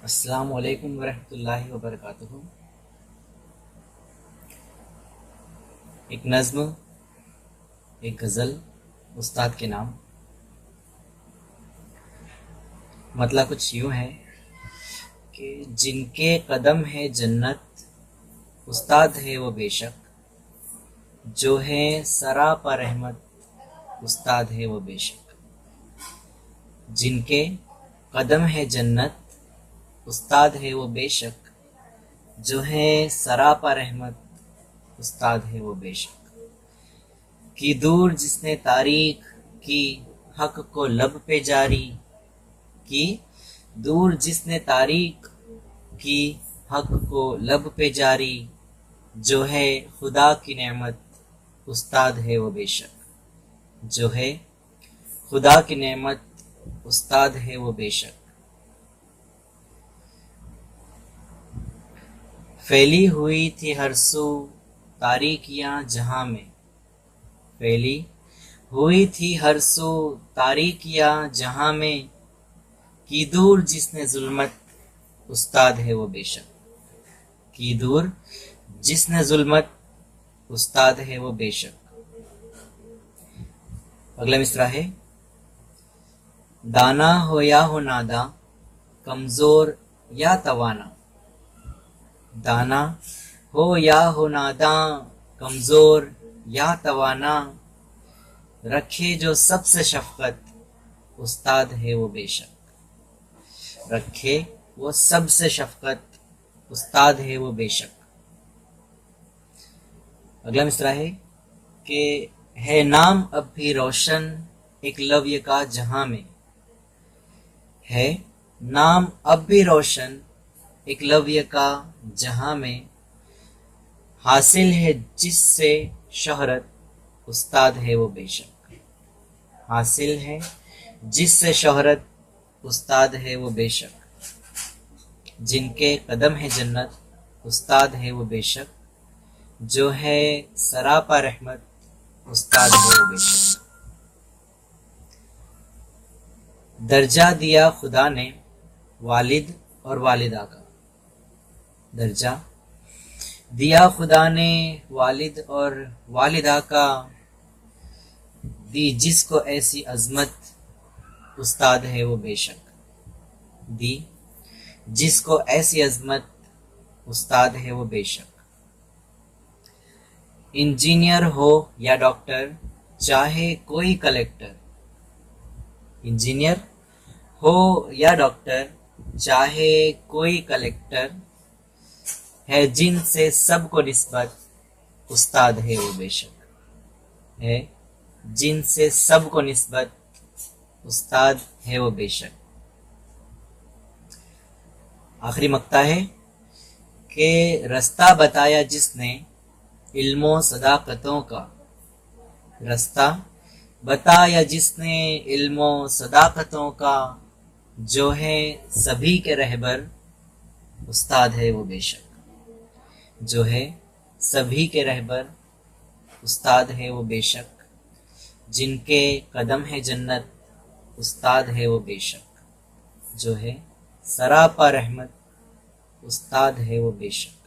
अस्सलामु अलैकुम वरहमतुल्लाहि वबरकातुहू। एक नज़्म, एक गज़ल उस्ताद के नाम। मतलब कुछ यूँ है कि जिनके कदम है जन्नत, उस्ताद है वो बेशक, जो है सरापा रहमत, उस्ताद है वो बेशक। जिनके कदम है जन्नत, उस्ताद है वो बेशक, जो है सरापा रहमत, उस्ताद है वो बेशक। कि दूर जिसने तारीख की हक को लब पे जारी, कि दूर जिसने तारीख की हक को लब पे जारी, जो है खुदा की नेमत, उस्ताद है वो बेशक, जो है खुदा की नेमत, उस्ताद है वो बेशक। फैली हुई थी हर सू तारीकियां जहां में, फैली हुई थी हर सू तारीकियां जहां में, कि दूर जिसने जुल्मत, उस्ताद है वो बेशक, कि दूर जिसने जुल्मत, उस्ताद है वो बेशक। अगला मिसरा है, दाना हो या हो नादा, कमजोर या तवाना, दाना हो या हो नादा, कमजोर या तवाना, रखे जो सबसे शफकत, उस्ताद है वो बेशक, रखे वो सबसे शफकत, उस्ताद है वो बेशक। अगला मिसरा है कि है नाम अब भी रोशन एकलव्य का जहां में, है नाम अब भी रोशन एकलव्य का जहां में, हासिल है जिससे शोहरत, उस्ताद है वो बेशक, हासिल है जिससे शोहरत, उस्ताद है वो बेशक। जिनके कदम है जन्नत, उस्ताद है वो बेशक, जो है सरापा रहमत, उस्ताद है वो बेशक। दर्जा दिया खुदा ने वालिद और वालिदा का, दर्जा दिया खुदा ने वालिद और वालिदा का, दी जिसको ऐसी अजमत, उस्ताद है वो बेशक, दी जिसको ऐसी अजमत, उस्ताद है वो बेशक। इंजीनियर हो या डॉक्टर, चाहे कोई कलेक्टर, इंजीनियर हो या डॉक्टर, चाहे कोई कलेक्टर, है जिनसे सबको निस्बत, उस्ताद है वो बेशक, है जिनसे सबको निस्बत, उस्ताद है वो बेशक। आखिरी मक्ता है कि रास्ता बताया जिसने इल्मो सदाकतों का, रास्ता बताया जिसने इल्मो सदाकतों का, जो है सभी के रहबर, उस्ताद है वो बेशक, जो है सभी के रहबर, उस्ताद है वो बेशक। जिनके कदम है जन्नत, उस्ताद है वो बेशक, जो है सरापा रहमत, उस्ताद है वो बेशक।